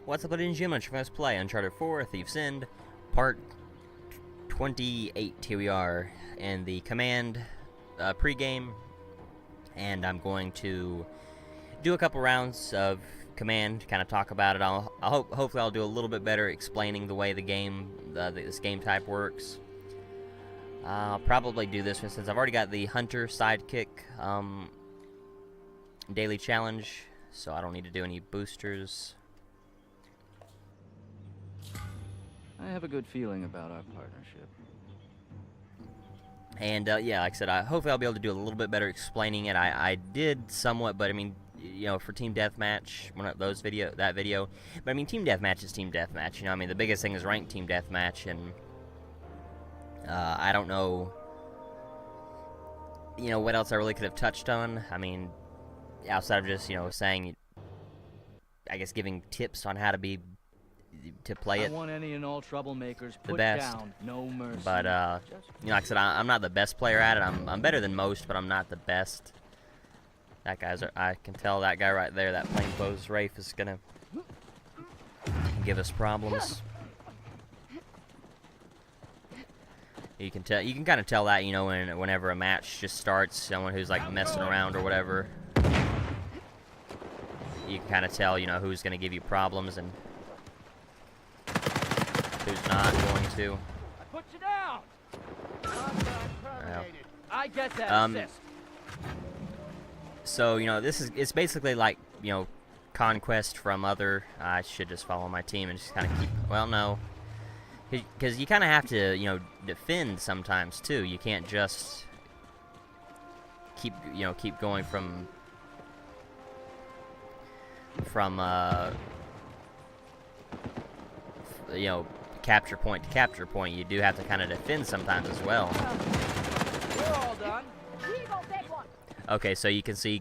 What's up, ladies and gentlemen? Let's play Uncharted 4, Thief's End, Part 28. Here we are in the command pre-game, and I'm going to do a couple rounds of command, kind of talk about it. Hopefully I'll do a little bit better explaining the way the game, this game type works. I'll probably do this one since I've already got the Hunter Sidekick daily challenge, so I don't need to do any boosters. I have a good feeling about our partnership. And yeah, like I said, hopefully I'll be able to do a little bit better explaining it. I did somewhat, but I mean, you know, for Team Deathmatch, that video. But I mean, Team Deathmatch is Team Deathmatch. You know, I mean, the biggest thing is ranked Team Deathmatch, and I don't know, you know, what else I really could have touched on. I mean, outside of just, you know, saying, I guess, giving tips on how to play it. I want any and all troublemakers the put best. down, no mercy. But you know, like I said, I'm not the best player at it. I'm better than most, but I'm not the best. That guy's, I can tell that guy right there, that plainclothes Rafe, is gonna give us problems. You can kind of tell that, you know, whenever a match just starts, someone who's like messing around or whatever. You can kind of tell, you know, who's gonna give you problems and who's not going to. I put you down. Well, I get that. So, you know, it's basically like, you know, conquest from other. I should just follow my team and just kind of keep. Well, no, because you kind of have to, you know, defend sometimes too. You can't just keep going from you know, capture point to capture point. You do have to kind of defend sometimes as well. We're all done. Okay, so you can see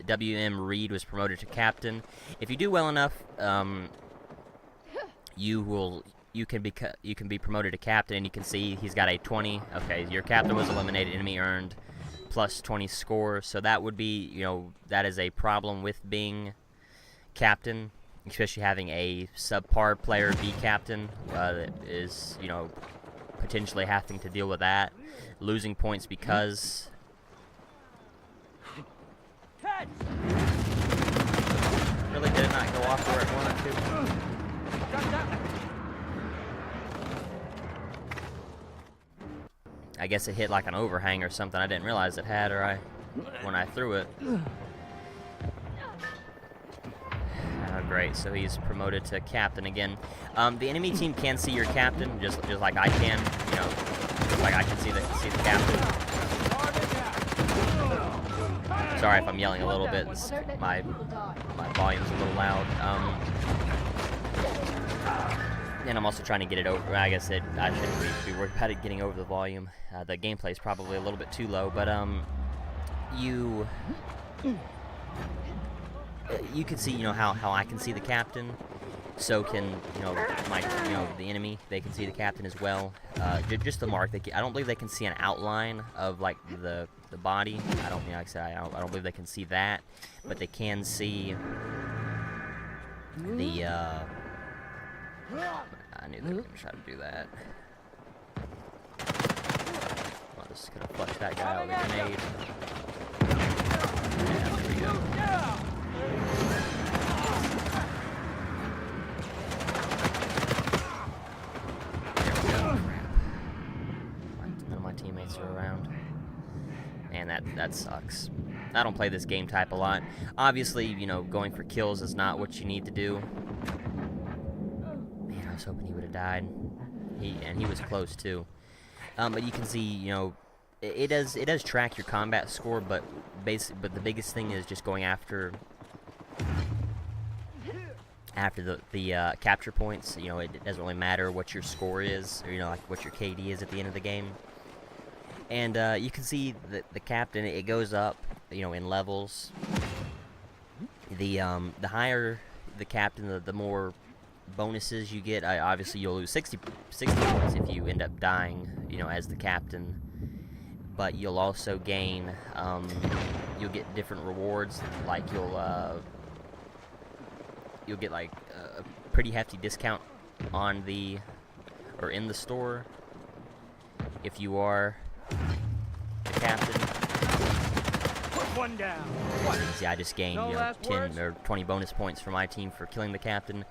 W.M. Reed was promoted to captain. If you do well enough, you can be promoted to captain, and you can see he's got a 20. Okay, your captain was eliminated. Enemy earned plus 20 score. So that would be, you know, that is a problem with being captain, especially having a subpar player be captain. That is, you know, potentially having to deal with that, losing points because. Really did it not go off where it wanted to? I guess it hit like an overhang or something. I didn't realize it had, when I threw it. Oh, great. So he's promoted to captain again. The enemy team can see your captain, just like I can. You know, just like I can see the captain. Sorry if I'm yelling a little bit. My volume's a little loud. And I'm also trying to get it over. I guess I shouldn't be worried about it getting over the volume. The gameplay is probably a little bit too low, but you can see, you know, how I can see the captain. So can, you know, the enemy. They can see the captain as well. Just the mark. I don't believe they can see an outline of like the body. I don't, you know, like I said, I don't believe they can see that, but they can see the. I knew they were gonna try to do that. Well, this is gonna flush that guy out with a grenade. Yeah, there we go. None of my teammates are around. And that sucks. I don't play this game type a lot. Obviously, you know, going for kills is not what you need to do. Man, I was hoping he would have died. He was close too. But you can see, you know, it does track your combat score, but the biggest thing is just going after the capture points. You know, it doesn't really matter what your score is, or, you know, like what your KD is at the end of the game. And you can see the captain, it goes up, you know, in levels. The higher the captain, the more bonuses you get. Obviously, you'll lose 60 points if you end up dying, you know, as the captain. But you'll also gain, you'll get different rewards, like you'll you'll get like a pretty hefty discount on the, or in the store, if you are the captain. Put one down. See, I just gained, No you know, last 10 words? or 20 bonus points for my team for killing the captain.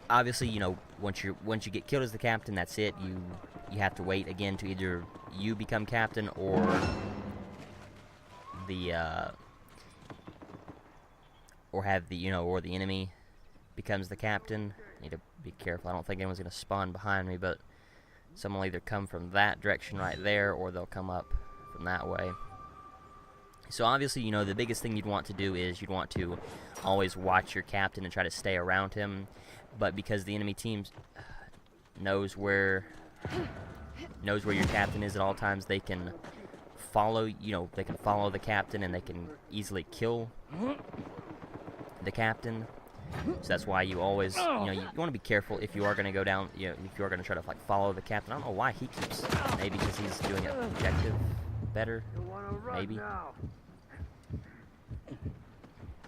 Obviously, you know, once you get killed as the captain, that's it. You have to wait again to either you become captain or the or have the, you know, or the enemy becomes the captain. Need to be careful. I don't think anyone's gonna spawn behind me, but someone will either come from that direction right there, or they'll come up from that way. So obviously, you know, the biggest thing you'd want to do is you'd want to always watch your captain and try to stay around him. But because the enemy team knows where your captain is at all times, they can follow, you know, they can follow the captain and they can easily kill the captain. So that's why you always, you know, you want to be careful if you are going to go down, you know, if you are going to try to like follow the captain. I don't know why he keeps, maybe because he's doing an objective better, maybe.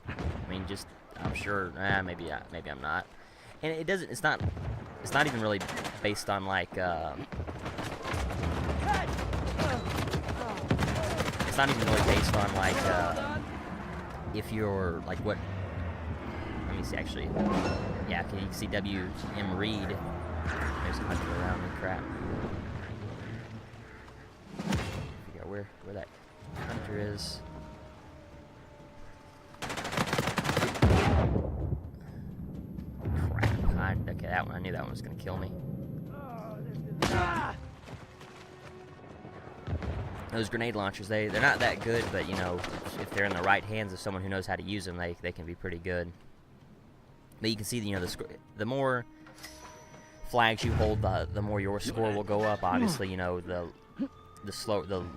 I mean, just, I'm sure, maybe I'm not. And it doesn't, it's not even really based on like, it's not even really based on like, if you're like what, let me see actually, yeah, you can see W.M. Reed, there's a hunter around me, crap. Figure out where that hunter is. Okay, that one, I knew that one was going to kill me. Those grenade launchers, they're not that good, but, you know, if they're in the right hands of someone who knows how to use them, they can be pretty good. But you can see, you know, the more flags you hold, the more your score will go up. Obviously, you know, the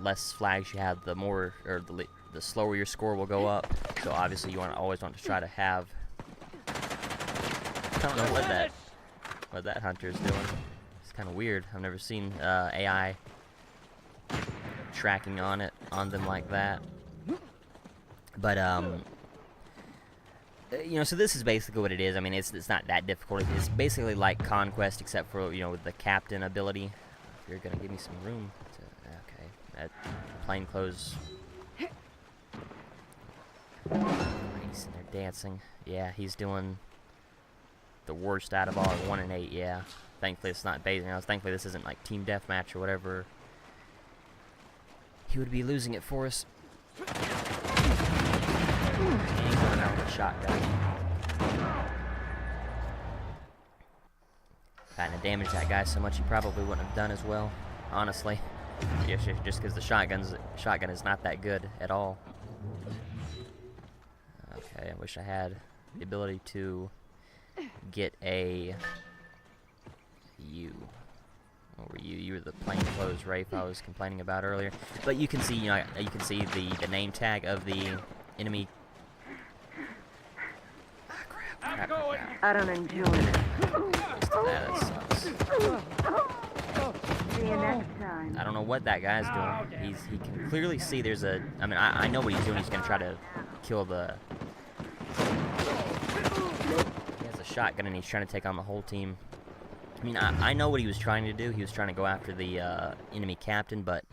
less flags you have, the more, or the slower your score will go up. So obviously, you always want to try to have. I don't know what that hunter is doing. It's kind of weird. I've never seen AI tracking on them like that. But you know, so this is basically what it is. I mean, it's not that difficult. It's basically like Conquest, except for, you know, the captain ability. If you're gonna give me some room to, okay, that plainclothes. He's in there dancing. Yeah, he's doing the worst out of all, 1 and 8. Yeah, thankfully it's not based. You know, thankfully this isn't like team deathmatch or whatever. He would be losing it for us. And he's going out with a shotgun. If I hadn't damaged that guy so much, he probably wouldn't have done as well. Honestly, just because the shotgun is not that good at all. Okay, I wish I had the ability to get a you. What were you? You were the plainclothes Rafe I was complaining about earlier. But you can see, you know, you can see the name tag of the enemy. Ah, crap. I don't enjoy it. That sucks. See you next time. I don't know what that guy's doing. He can clearly see there's a. I mean, I know what he's doing. He's gonna try to kill the. He has a shotgun and he's trying to take on the whole team. I mean, I know what he was trying to do. He was trying to go after the enemy captain, but,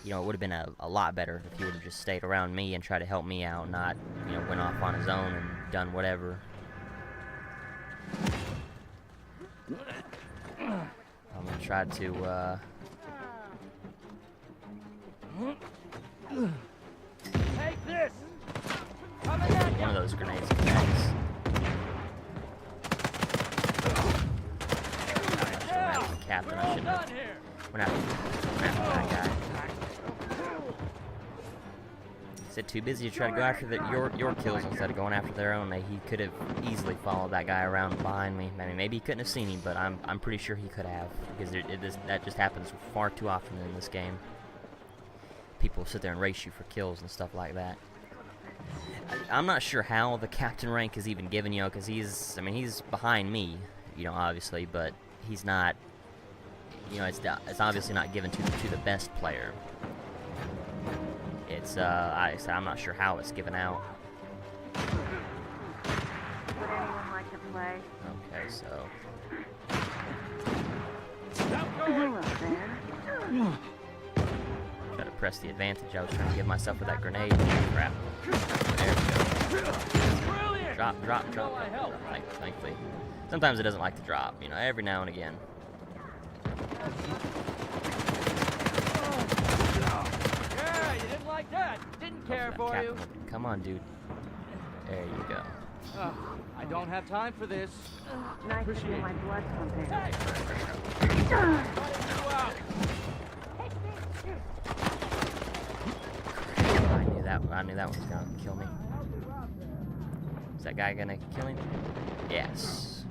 you know, it would have been a lot better if he would have just stayed around me and tried to help me out, not, you know, went off on his own and done whatever. I'm gonna try to, Take this. one of those grenades connects. Captain, I shouldn't have went after that guy. Said too busy to try to go after your kills instead of going after their own. He could have easily followed that guy around behind me. I mean, maybe he couldn't have seen him, but I'm pretty sure he could have, because that just happens far too often in this game. People sit there and race you for kills and stuff like that. I'm not sure how the captain rank is even given, you know, because he's behind me, you know, obviously, but he's not. You know, it's obviously not given to the best player. I'm not sure how it's given out. guy. Okay, so Hello there. try to press the advantage. I was trying to give myself with that grenade. Crap. There we go. Brilliant! Drop, drop, drop. Thankfully. Sometimes it doesn't like to drop, you know, every now and again. Yeah, you didn't like that. Didn't care Hopefully for that you. captain will- Come on, dude. There you go. I don't have time for this. Nice to feel my blood pumping. Hey! You out. I knew that one was gonna kill me. Is that guy gonna kill him? Yes.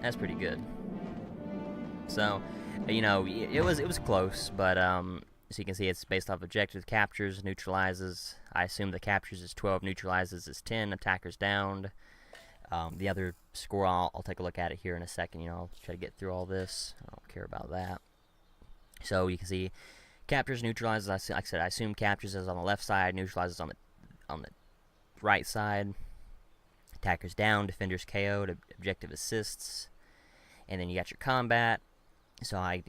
That's pretty good. So, you know, it was close, but as you can see, it's based off objective captures, neutralizes. I assume the captures is 12, neutralizes is 10, attackers downed. The other score, I'll take a look at it here in a second. You know, I'll try to get through all this. I don't care about that. So you can see captures, neutralizes. Like I said, I assume captures is on the left side, neutralizes on the right side. Attackers down, defenders KO'd, objective assists, and then you got your combat. So I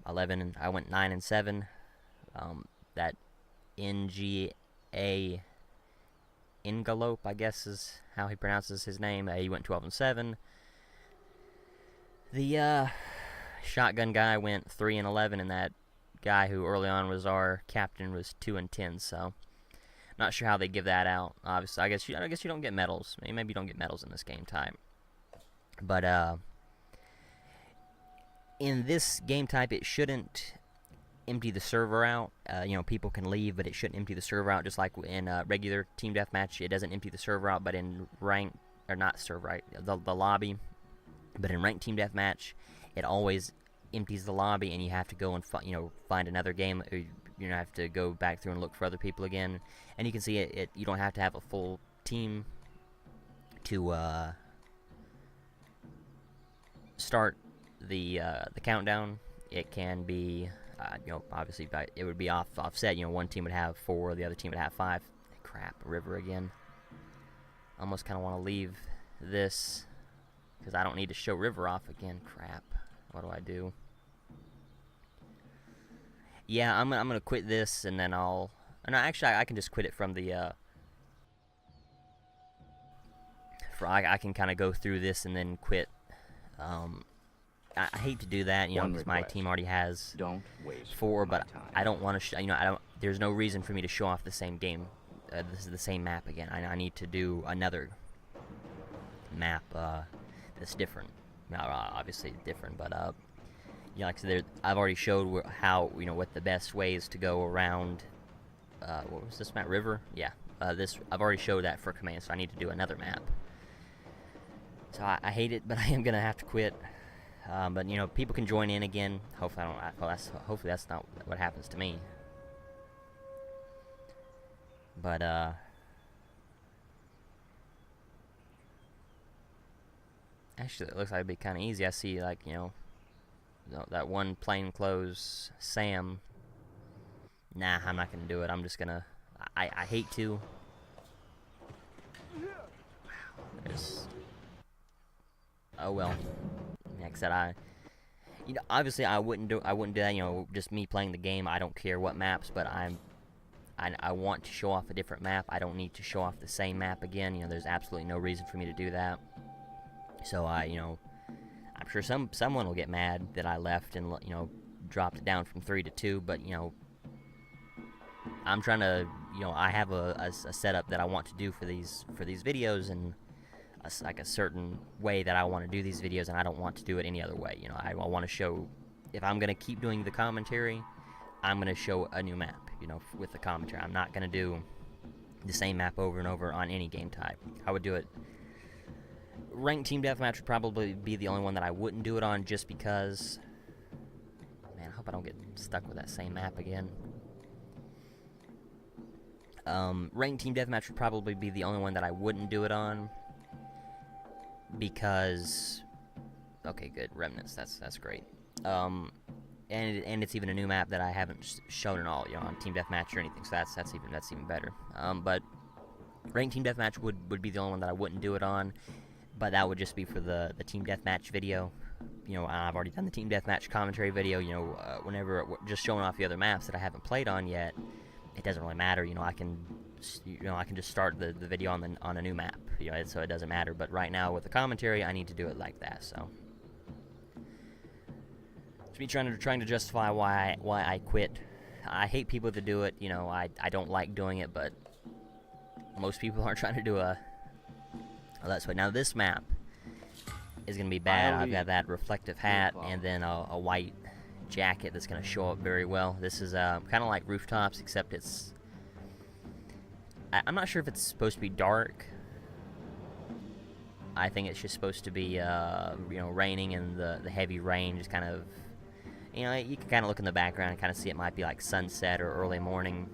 11 and I went 9 and 7. That NGA Ingalope, I guess is how he pronounces his name. He went 12 and 7. The shotgun guy went 3 and 11, and that guy who early on was our captain was 2 and 10. So not sure how they give that out. Obviously, I guess you don't get medals. Maybe you don't get medals in this game type. But in this game type, it shouldn't empty the server out. People can leave, but it shouldn't empty the server out. Just like in regular team deathmatch, it doesn't empty the server out. But in rank, or not server, right? The lobby. But in ranked team deathmatch, it always empties the lobby, and you have to go and find another game. Or you have to go back through and look for other people again. And you can see it. You don't have to have a full team to start the countdown. It can be, obviously, it would be offset. One team would have 4, the other team would have 5. Crap, River again. Almost kind of want to leave this because I don't need to show River off again. Crap. What do I do? Yeah, I'm gonna quit this, and then actually, I can just quit it from the. I can kind of go through this and then quit. I hate to do that, because my team already has Don't waste 4, my but time. I don't want to. There's no reason for me to show off the same game. This is the same map again. I need to do another map that's different. Obviously different, but like I said, I've already showed how what the best way is to go around. What was this map? River? Yeah. I've already showed that for command, so I need to do another map. So I hate it, but I am gonna have to quit. But people can join in again. Hopefully hopefully that's not what happens to me. But actually, it looks like it'd be kind of easy. I see that one plainclothes Sam. Nah, I'm not gonna do it. I'm just gonna. I hate to. Wow. Oh well. Like I said, obviously I wouldn't do that. Just me playing the game. I don't care what maps, but I want to show off a different map. I don't need to show off the same map again. There's absolutely no reason for me to do that. So I'm sure someone will get mad that I left and dropped it down from 3 to 2. But I'm trying to I have a setup that I want to do for these videos, and like a certain way that I want to do these videos, and I don't want to do it any other way. I want to show, if I'm gonna keep doing the commentary, I'm gonna show a new map. With the commentary, I'm not gonna do the same map over and over on any game type. I would do it. Ranked team deathmatch would probably be the only one that I wouldn't do it on, just because. Man, I hope I don't get stuck with that same map again. Ranked team deathmatch would probably be the only one that I wouldn't do it on, because. Okay, good. Remnants. That's great. And it's even a new map that I haven't shown at all, on Team Deathmatch or anything. So that's even better. But Ranked team deathmatch would be the only one that I wouldn't do it on, but that would just be for the team deathmatch video. You know, I've already done the team deathmatch commentary video. You know, whenever just showing off the other maps that I haven't played on yet, it doesn't really matter. You know, I can just start the video on a new map. You know, so it doesn't matter. But right now with the commentary, I need to do it like that. So it's me trying to justify why I quit. I hate people that do it. You know, I don't like doing it, but most people aren't trying to do a let's play. Now this map is going to be bad. I've got that reflective hat and then a white jacket that's going to show up very well. This is kind of like rooftops, except it's... I'm not sure if it's supposed to be dark. I think it's just supposed to be, you know, raining, and the heavy rain just kind of... You know, you can kind of look in the background and kind of see it might be like sunset or early morning.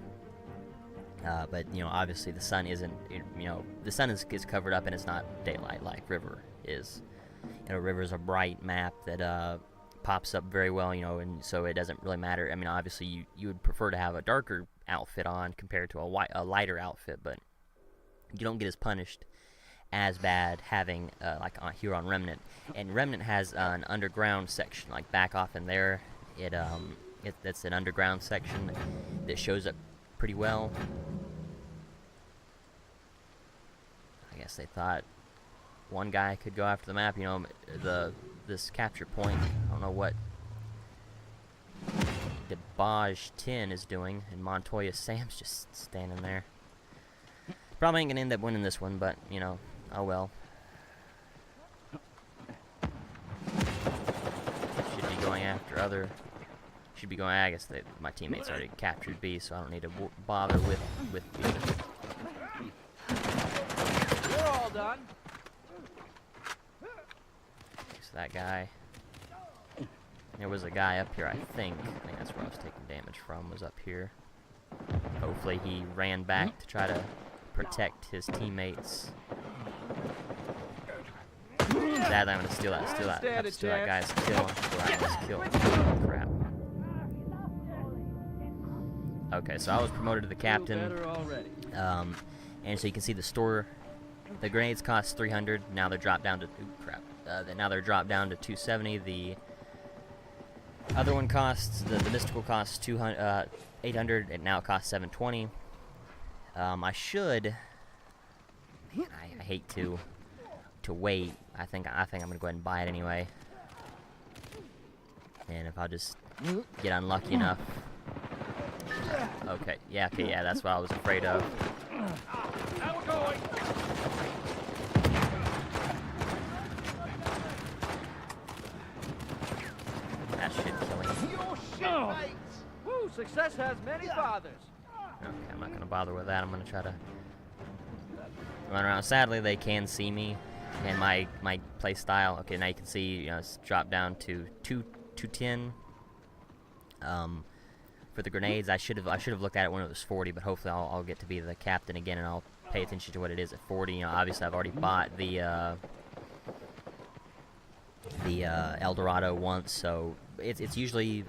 But, you know, obviously the sun isn't... You know, the sun is covered up and it's not daylight like River is. You know, River's a bright map that pops up very well, you know, and so it doesn't really matter. I mean, obviously you would prefer to have a darker outfit on compared to a lighter outfit, but you don't get as punished as bad having like here on Remnant. And Remnant has an underground section, like back off in there. That's an underground section that shows up pretty well. I guess they thought one guy could go after the map. You know, this capture point, I don't know what Debaj 10 is doing, and Montoya Sam's just standing there. Probably ain't gonna end up winning this one, but, you know, oh well. Should be going after other... Should be going... I guess my teammates already captured B, so I don't need to bother with B. We're all done. So that guy... There was a guy up here, I think. I think that's where I was taking damage from, was up here. Hopefully he ran back to try to protect his teammates. Sadly, I'm gonna steal that guy's kill. Crap. Okay, so I was promoted to the captain. And so you can see the store. The grenades cost 300. Now they're dropped down to now they're dropped down to 270. The other one costs the mystical costs 800, and now it costs 720. I should. Man, I hate to wait. I think I'm gonna go ahead and buy it anyway. And if I'll just get unlucky enough. Okay, yeah, that's what I was afraid of. Now we're going. That should kill him. Your shit, mate. Woo, success has many fathers. Okay, I'm not gonna bother with that. I'm gonna try to run around. Sadly, they can see me and my play style. Okay, now you can see, you know, it's dropped down to 210. For the grenades, I should have looked at it when it was 40, but hopefully I'll get to be the captain again, and I'll pay attention to what it is at 40. You know, obviously I've already bought the El Dorado once, so it's usually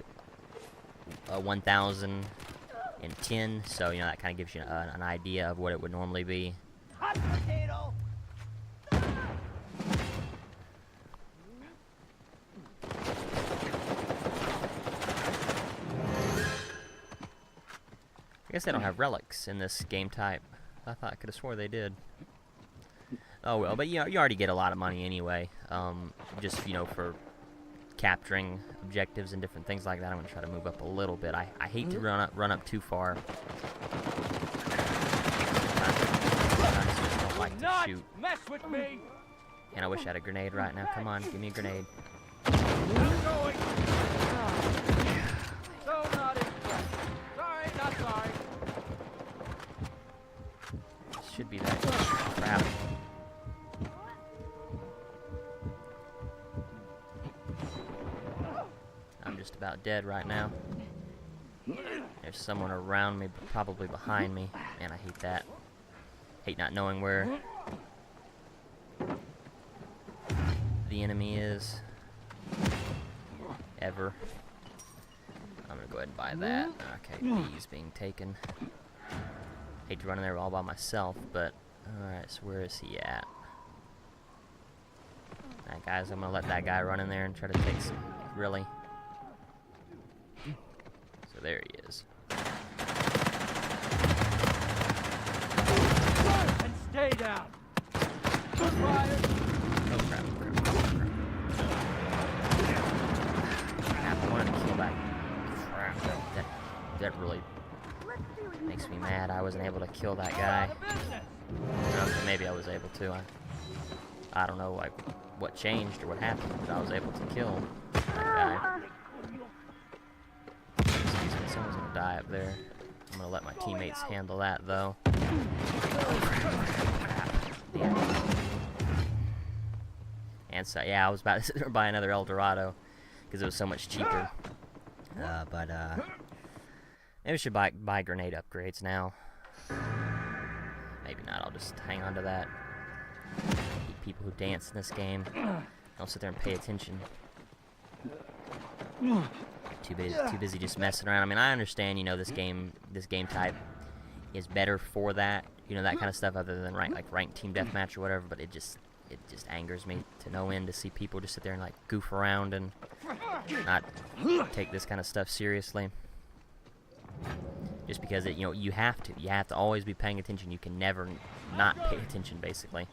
1,010. So you know that kind of gives you an idea of what it would normally be. Hot potato. I guess they don't have relics in this game type. I could have swore they did. Oh well, but you know, you already get a lot of money anyway. Just, you know, for capturing objectives and different things like that. I'm gonna try to move up a little bit. I hate to run up too far. I just don't like to shoot. Mess with me. And I wish I had a grenade right now. Come on, give me a grenade. I'm going. So not impressed. Sorry, not sorry. Should be that crap. I'm just about dead right now. There's someone around me, probably behind me. Man, I hate that. Hate not knowing where the enemy is. Ever. I'm gonna go ahead and buy that. Okay, B's being taken. Hate to run in there all by myself, but Alright, so where is he at? Alright, guys, I'm gonna let that guy run in there and try to take some. Really? So there he is. And stay down. Good fire. Oh crap, crap. I wanted to kill that. Crap, that really makes me mad. I wasn't able to kill that guy. Okay, maybe I was able to. I don't know, like, what changed or what happened, but I was able to kill that guy. Excuse me, someone's gonna die up there. I'm gonna let my teammates handle that, though. Damn. And so, yeah, I was about to buy another El Dorado because it was so much cheaper. But maybe we should buy grenade upgrades now. Maybe not. I'll just hang on to that. I hate people who dance in this game. Don't sit there and pay attention. Too busy just messing around. I mean, I understand, you know, this game type is better for that, you know, that kind of stuff, other than ranked team deathmatch or whatever. But it just angers me to no end to see people just sit there and like goof around and not take this kind of stuff seriously. Just because you have to always be paying attention. You can never not pay attention, basically.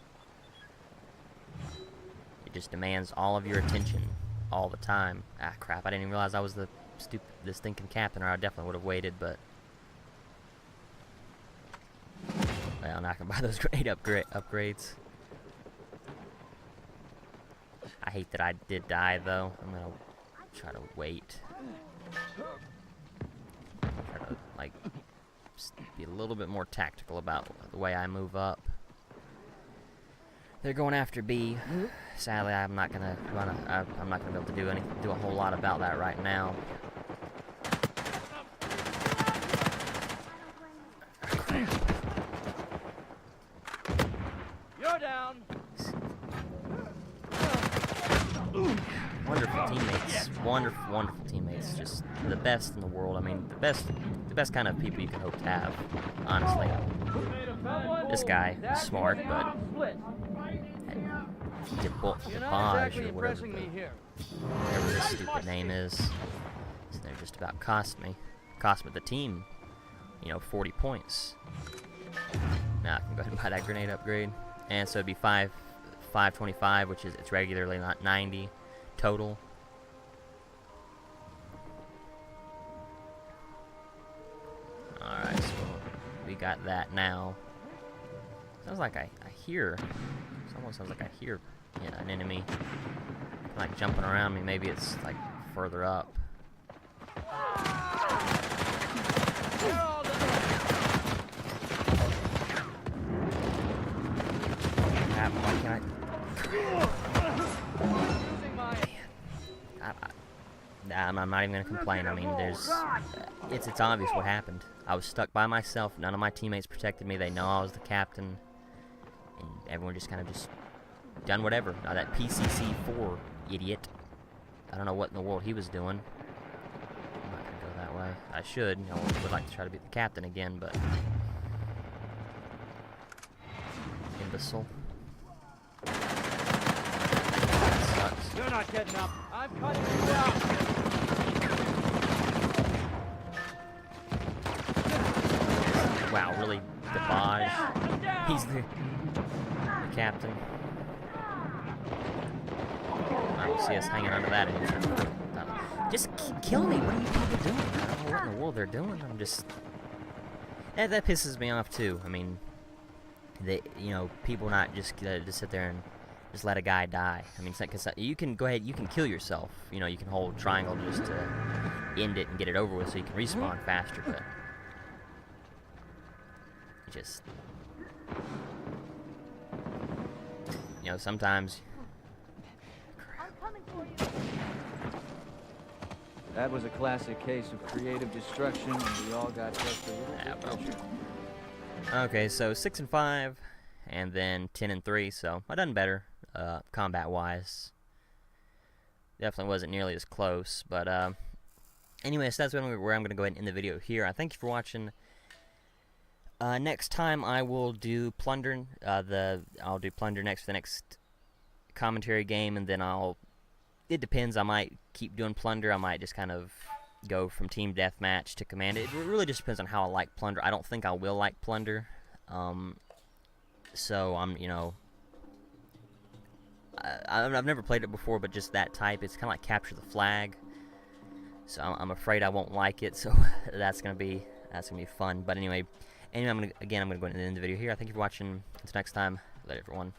It just demands all of your attention all the time. Ah, crap! I didn't even realize I was the stinking captain, or I definitely would have waited. But well, I'm not gonna buy those grenade upgrades. I hate that I did die, though. I'm gonna try to wait. Try to, like, just be a little bit more tactical about the way I move up. They're going after B. Sadly, I'm not gonna I'm not gonna be able to do a whole lot about that right now. You're down. Wonderful teammates, wonderful teammates, just the best in the world. I mean, the best kind of people you can hope to have, honestly. This guy is smart, but Debauch or whatever this stupid name is, so they're just about cost me the team, 40 points. Now I can go ahead and buy that grenade upgrade, and so it'd be 525, which is it's regularly not 90 total. Alright, so we got that now. Sounds like I hear. Almost sounds like I hear an enemy like jumping around me. Maybe it's like further up. Crap, why can't I'm not even gonna complain. I mean, it's obvious what happened. I was stuck by myself. None of my teammates protected me. They know I was the captain, and everyone just kind of done whatever. Now that PCC4 idiot, I don't know what in the world he was doing. I'm not gonna go that way. I should. I would like to try to beat the captain again, but imbecile. That sucks. You're not getting up. I'm cutting you out. Wow, really, Debauch. He's the captain. I don't see us hanging under that anymore. Just kill me. What are you people doing? I don't know what in the world they're doing. I'm just... That pisses me off, too. I mean, people not just sit there and just let a guy die. I mean, because you can go ahead, you can kill yourself. You can hold triangle just to end it and get it over with so you can respawn faster, but... just... sometimes... That was a classic case of creative destruction, and we all got just a little bit pressure. Okay, so 6 and 5, and then 10 and 3. So I done better, combat-wise. Definitely wasn't nearly as close, but anyways, that's where I'm gonna go ahead and end the video here. I thank you for watching. Next time I will do Plunder. I'll do Plunder next for the next commentary game, and then it depends. I might keep doing Plunder. I might just kind of go from Team Deathmatch to Command. It really just depends on how I like Plunder. I don't think I will like Plunder. So I've never played it before, but just that type. It's kind of like Capture the Flag. So I'm afraid I won't like it. So that's gonna be fun. But anyway, I'm gonna go ahead and end the video here. Thank you for watching. Until next time, later everyone.